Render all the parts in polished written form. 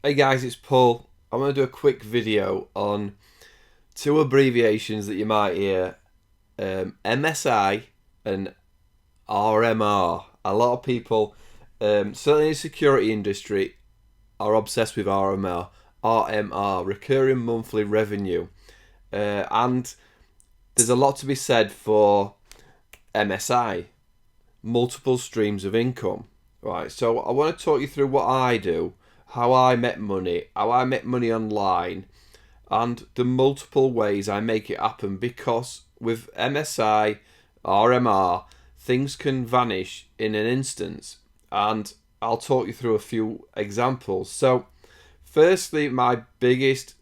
Hey guys, it's Paul. I'm going to do a quick video on two abbreviations that you might hear, MSI and RMR. A lot of people, certainly in the security industry, are obsessed with RMR, recurring monthly revenue. And there's a lot to be said for MSI, multiple streams of income. Right, so I want to talk you through what I do, how I make money, online, and the multiple ways I make it happen. Because with MSI, RMR, things can vanish in an instant, and I'll talk you through a few examples. So, firstly, my biggest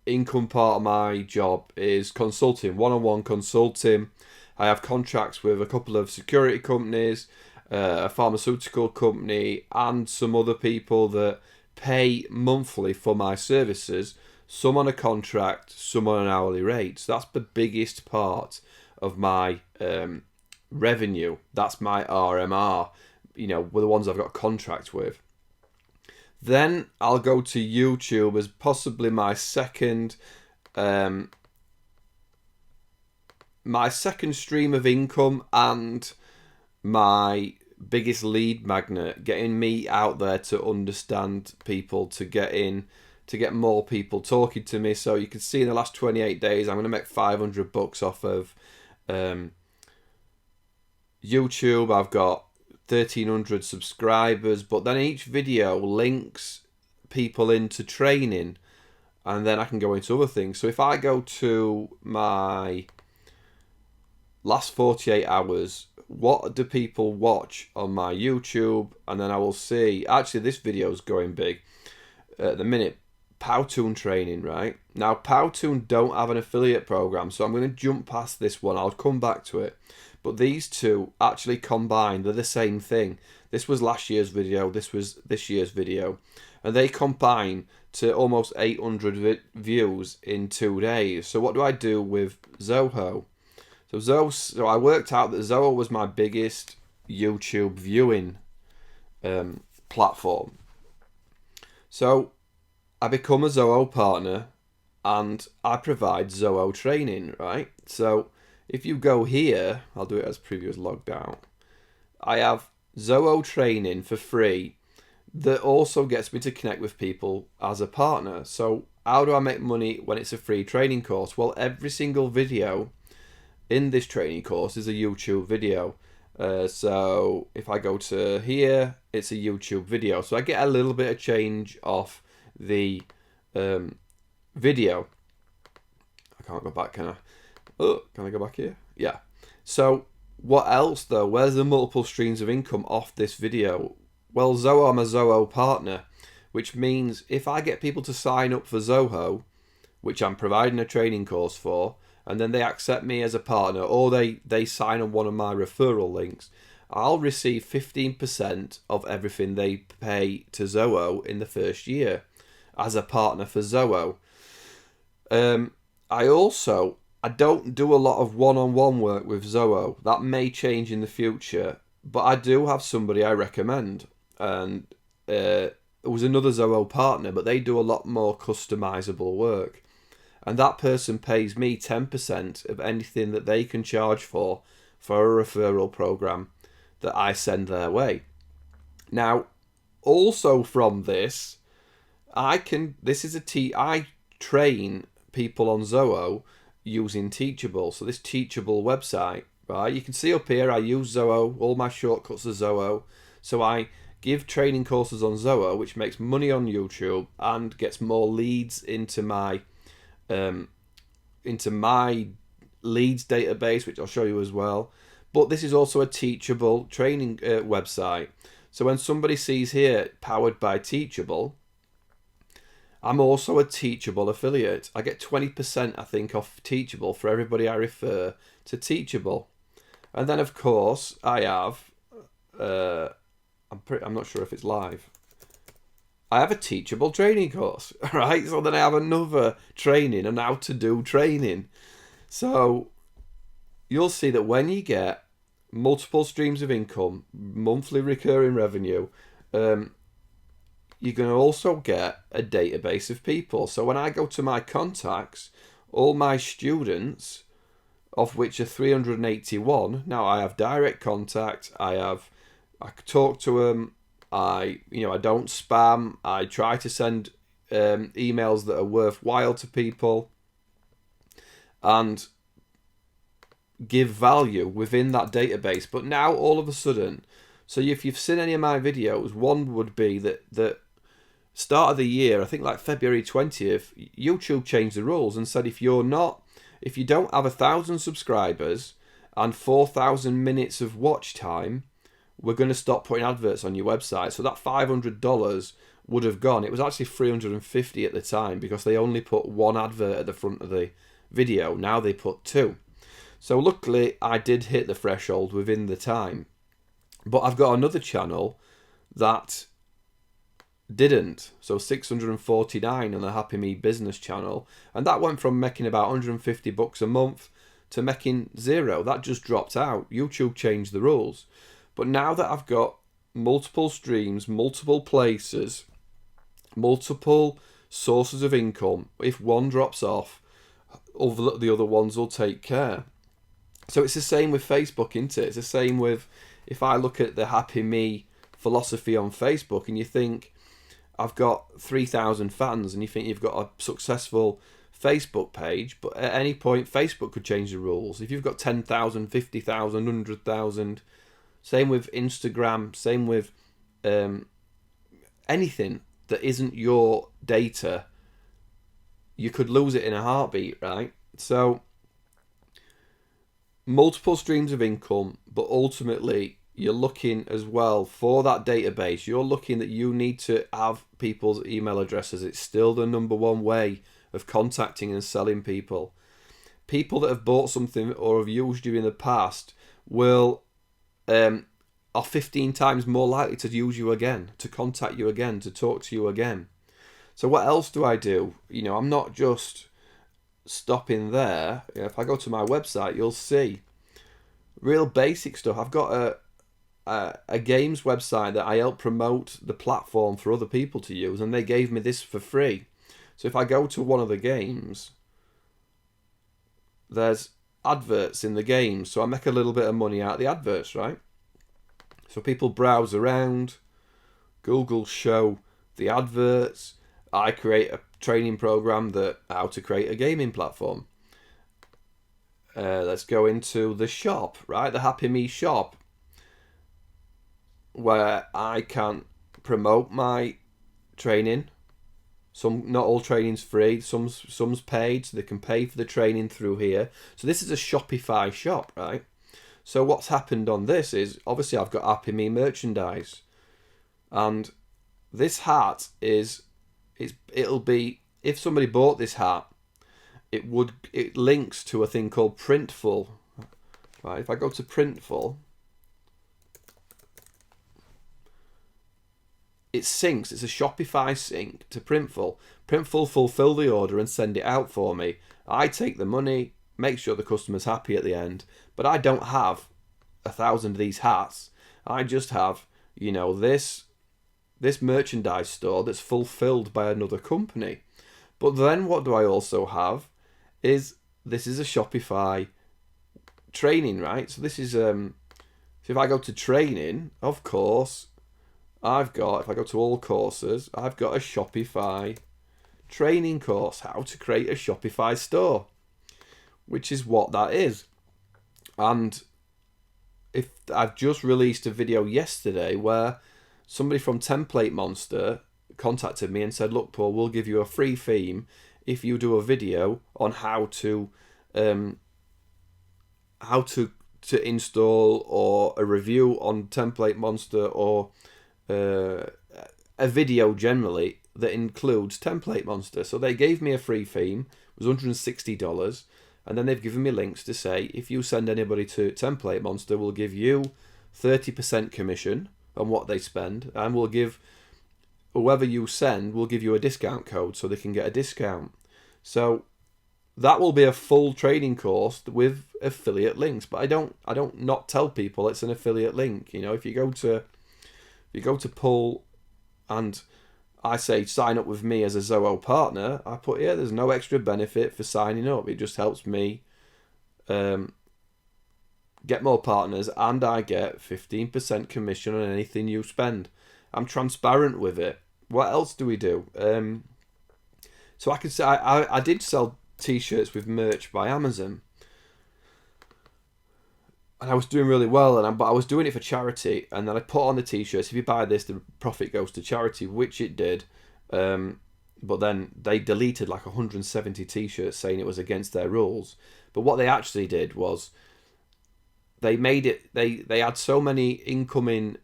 income part of my job is consulting, one-on-one consulting. I have contracts with a couple of security companies, a pharmaceutical company, and some other people that pay monthly for my services, some on a contract, some on an hourly rate. So that's the biggest part of my revenue. That's my RMR, with the ones I've got a contract with. Then I'll go to YouTube as possibly my second stream of income, and my biggest lead magnet, getting me out there to understand people, to get more people talking to me. So you can see in the last 28 days, I'm going to make $500 off of YouTube. I've got 1,300 subscribers, but then each video links people into training, and then I can go into other things. So if I go to my last 48 hours, what do people watch on my YouTube? And then I will see, actually this video is going big at the minute. Powtoon training, right? Now Powtoon don't have an affiliate program, so I'm going to jump past this one. I'll come back to it. But these two actually combined, they're the same thing. This was last year's video, this was this year's video, and they combine to almost 800 views in 2 days. So what do I do with Zoho? So I worked out that Zoho was my biggest YouTube viewing platform. So I become a Zoho partner, and I provide Zoho training, right? So if you go here, I'll do it as previous logged out. I have Zoho training for free that also gets me to connect with people as a partner. So how do I make money when it's a free training course? Well, every single video in this training course is a YouTube video. So if I go to here, it's a YouTube video. So I get a little bit of change off the video. I can't go back, can I? Oh, can I go back here? Yeah. So what else though? Where's the multiple streams of income off this video? Well, Zoho, I'm a Zoho partner, which means if I get people to sign up for Zoho, which I'm providing a training course for, and then they accept me as a partner, or they sign on one of my referral links, I'll receive 15% of everything they pay to Zoho in the first year as a partner for Zoho. I don't do a lot of one-on-one work with Zoho. That may change in the future, but I do have somebody I recommend, and it was another Zoho partner, but they do a lot more customizable work. And that person pays me 10% of anything that they can charge for a referral program that I send their way. Now, also from this, I train people on Zoho using Teachable. So this Teachable website, right? You can see up here, I use Zoho, all my shortcuts are Zoho. So I give training courses on Zoho, which makes money on YouTube and gets more leads into my leads database, which I'll show you as well. But this is also a Teachable training website. So when somebody sees here, powered by Teachable, I'm also a Teachable affiliate. I get 20%, I think, off Teachable for everybody I refer to Teachable. And then, of course, I have, I'm not sure if it's live. I have a Teachable training course, right? So then I have another training on how to do training. So you'll see that when you get multiple streams of income, monthly recurring revenue, you're going to also get a database of people. So when I go to my contacts, all my students, of which are 381, now I have direct contact, I talk to them, I don't spam, I try to send emails that are worthwhile to people and give value within that database. But now all of a sudden, so if you've seen any of my videos, one would be that start of the year, I think like February 20th, YouTube changed the rules and said if you don't have 1,000 subscribers and 4,000 minutes of watch time, we're going to stop putting adverts on your website. So that $500 would have gone. It was actually $350 at the time because they only put one advert at the front of the video. Now they put two. So luckily I did hit the threshold within the time. But I've got another channel that didn't. So 649 on the Happy Me business channel. And that went from making about $150 a month to making zero. That just dropped out. YouTube changed the rules. But now that I've got multiple streams, multiple places, multiple sources of income, if one drops off, the other ones will take care. So it's the same with Facebook, isn't it? It's the same with, if I look at the Happy Me philosophy on Facebook and you think, I've got 3,000 fans, and you think you've got a successful Facebook page, but at any point Facebook could change the rules. If you've got 10,000, 50,000, 100,000, same with Instagram, same with anything that isn't your data, you could lose it in a heartbeat, right? So multiple streams of income, but ultimately you're looking as well for that database. You're looking that you need to have people's email addresses. It's still the number one way of contacting and selling people. People that have bought something or have used you in the past will are 15 times more likely to use you again, to contact you again, to talk to you again. So what else do I do? I'm not just stopping there. If I go to my website, you'll see real basic stuff. I've got a games website that I help promote the platform for other people to use, and they gave me this for free. So if I go to one of the games, there's adverts in the game, so I make a little bit of money out of the adverts, right? So people browse around, Google show the adverts, I create a training program that how to create a gaming platform. Let's go into the shop, right? The Happy Me shop, where I can promote my training. Not all training's free, some's paid, so they can pay for the training through here. So this is a Shopify shop, right? So what's happened on this is, obviously I've got Happy Me merchandise, and this hat it'll be, if somebody bought this hat, it links to a thing called Printful. Right, if I go to Printful, it syncs. It's a Shopify sync to Printful. Printful fulfill the order and send it out for me. I take the money, make sure the customer's happy at the end, but I don't have 1,000 of these hats. I just have, this merchandise store that's fulfilled by another company. But then what do I also have is, this is a Shopify training, right? So this is, so if I go to training, of course, if I go to all courses, I've got a Shopify training course, how to create a Shopify store, which is what that is. And if I've just released a video yesterday where somebody from Template Monster contacted me and said, look, Paul, we'll give you a free theme if you do a video on how to install, or a review on Template Monster, or a video generally that includes Template Monster. So they gave me a free theme, it was $160, and then they've given me links to say, if you send anybody to Template Monster, we'll give you 30% commission on what they spend, and we'll give whoever you send, we'll give you a discount code so they can get a discount. So that will be a full training course with affiliate links, but I don't not tell people it's an affiliate link. If you go to Paul and I say sign up with me as a Zoho partner, I put here there's no extra benefit for signing up. It just helps me get more partners, and I get 15% commission on anything you spend. I'm transparent with it. What else do we do? So I could say I did sell t-shirts with merch by Amazon, and I was doing really well, but I was doing it for charity, and then I put on the t-shirts, if you buy this, the profit goes to charity, which it did. But then they deleted like 170 t-shirts saying it was against their rules. But what they actually did was they made it, they had so many incoming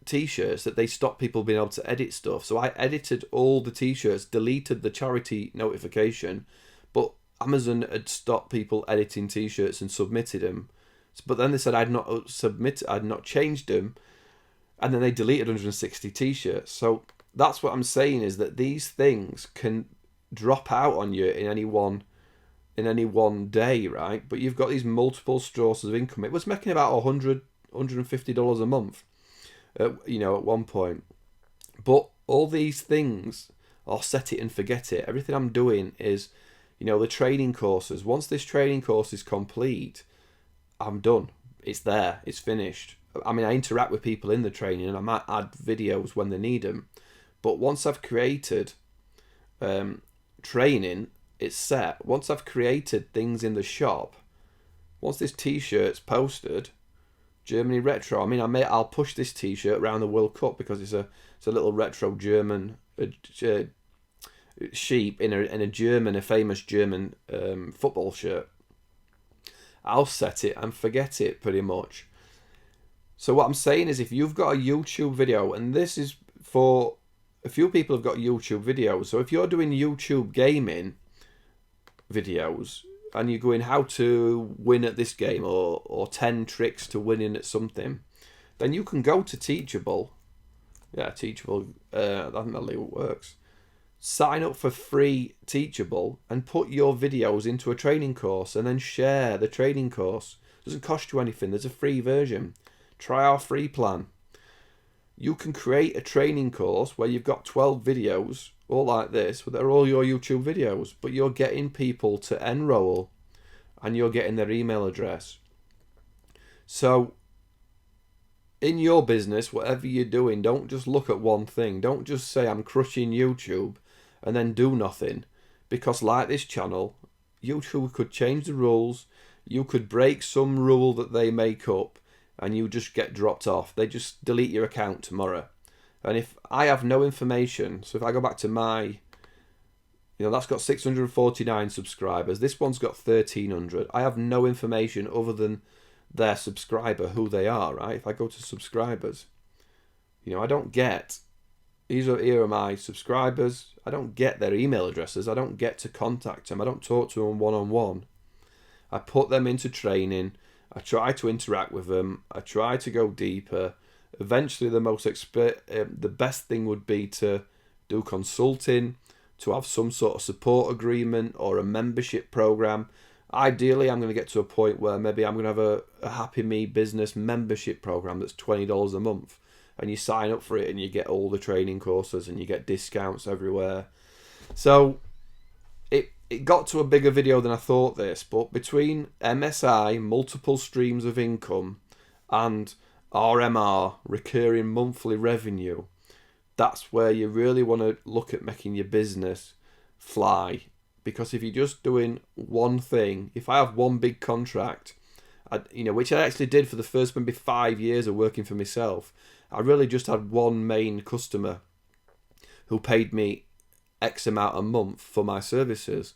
t-shirts that they stopped people being able to edit stuff. So I edited all the t-shirts, deleted the charity notification, but Amazon had stopped people editing t-shirts and submitted them. But then they said I'd not changed them, and then they deleted 160 t-shirts. So that's what I'm saying, is that these things can drop out on you in any one day, right? But you've got these multiple sources of income. It was making about $150 a month, at one point. But all these things are set it and forget it. Everything I'm doing is, the training courses. Once this training course is complete, I'm done. It's there. It's finished. I mean, I interact with people in the training, and I might add videos when they need them. But once I've created training, it's set. Once I've created things in the shop, once this t-shirt's posted, Germany retro. I mean, I'll push this t-shirt around the World Cup because it's a little retro German sheep in a famous German football shirt. I'll set it and forget it pretty much. So what I'm saying is, if you've got a YouTube video, and this is for a few people have got YouTube videos. So if you're doing YouTube gaming videos and you're going how to win at this game, or 10 tricks to winning at something, then you can go to Teachable. Yeah, Teachable. I think that's how it works. Sign up for free Teachable and put your videos into a training course, and then share the training course. It doesn't cost you anything. There's a free version. Try our free plan. You can create a training course where you've got 12 videos, all like this, but they're all your YouTube videos, but you're getting people to enroll and you're getting their email address. So in your business, whatever you're doing, don't just look at one thing. Don't just say I'm crushing YouTube and then do nothing. Because like this channel, YouTube could change the rules. You could break some rule that they make up and you just get dropped off. They just delete your account tomorrow. And if I have no information, so if I go back to my, that's got 649 subscribers. This one's got 1,300. I have no information other than their subscriber, who they are, right? If I go to subscribers, I don't get, here are my subscribers. I don't get their email addresses. I don't get to contact them. I don't talk to them one-on-one. I put them into training. I try to interact with them. I try to go deeper. Eventually, the best thing would be to do consulting, to have some sort of support agreement or a membership program. Ideally, I'm going to get to a point where maybe I'm going to have a Happy Me business membership program that's $20 a month. And you sign up for it and you get all the training courses and you get discounts everywhere. So it got to a bigger video than I thought this, but between MSI, multiple streams of income, and RMR, recurring monthly revenue, that's where you really want to look at making your business fly. Because if you're just doing one thing, if I have one big contract, which I actually did for the first maybe 5 years of working for myself, I really just had one main customer who paid me X amount a month for my services.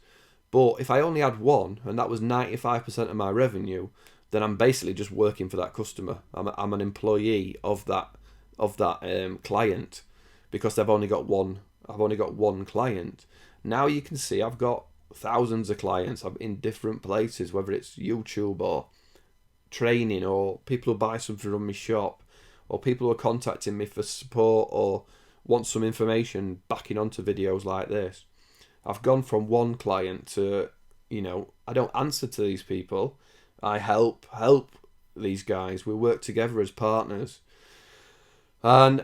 But if I only had one, and that was 95% of my revenue, then I'm basically just working for that customer. I'm an employee of that client, because I've only got one client. Now you can see I've got thousands of clients. I'm in different places, whether it's YouTube or training, or people who buy something from my shop, or people who are contacting me for support or want some information backing onto videos like this. I've gone from one client to, I don't answer to these people. I help these guys. We work together as partners. And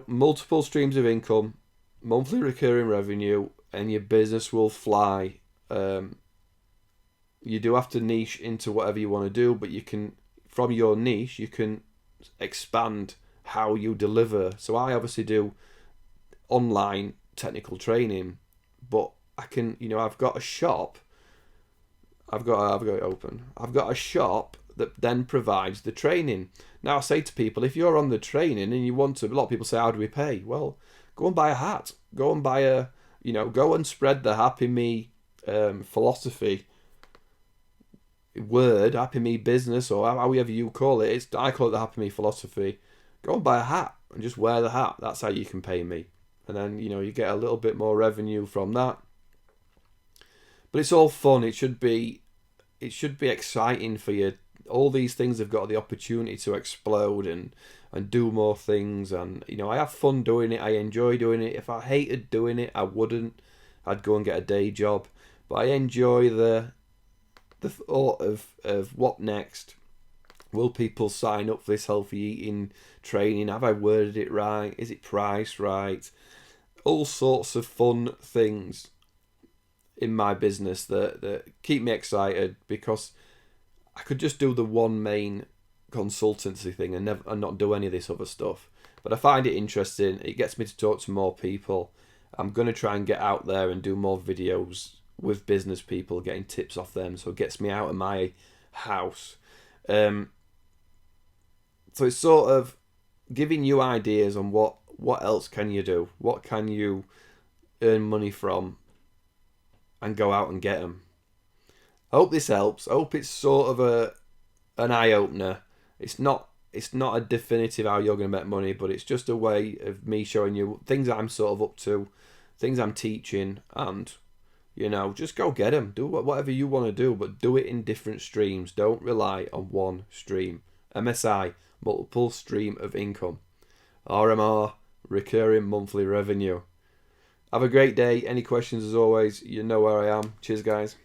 multiple streams of income, monthly recurring revenue, and your business will fly. You do have to niche into whatever you want to do, but you can, from your niche, you can expand how you deliver. So I obviously do online technical training, but I can, I've got a shop. I've got it open. I've got a shop that then provides the training. Now I say to people, if you're on the training and you want to, a lot of people say, how do we pay? Well, go and buy a hat. Go and buy go and spread the Happy Me philosophy word, Happy Me business, or however you call it. I call it the Happy Me philosophy. Go and buy a hat and just wear the hat. That's how you can pay me. And then, you get a little bit more revenue from that. But it's all fun. It should be exciting for you. All these things have got the opportunity to explode and do more things. And, I have fun doing it. I enjoy doing it. If I hated doing it, I wouldn't. I'd go and get a day job. But I enjoy the thought of what next. Will people sign up for this healthy eating training? Have I worded it right? Is it priced right? All sorts of fun things in my business that keep me excited, because I could just do the one main consultancy thing and not do any of this other stuff. But I find it interesting. It gets me to talk to more people. I'm going to try and get out there and do more videos with business people, getting tips off them, so it gets me out of my house. So it's sort of giving you ideas on what else can you do, what can you earn money from, and go out and get them. I hope this helps. I hope it's sort of an eye opener. It's not a definitive how you're going to make money, but it's just a way of me showing you things I'm sort of up to, things I'm teaching, and just go get them. Do whatever you want to do, but do it in different streams. Don't rely on one stream. MSI, multiple stream of income. RMR, recurring monthly revenue. Have a great day. Any questions, as always, you know where I am. Cheers, guys.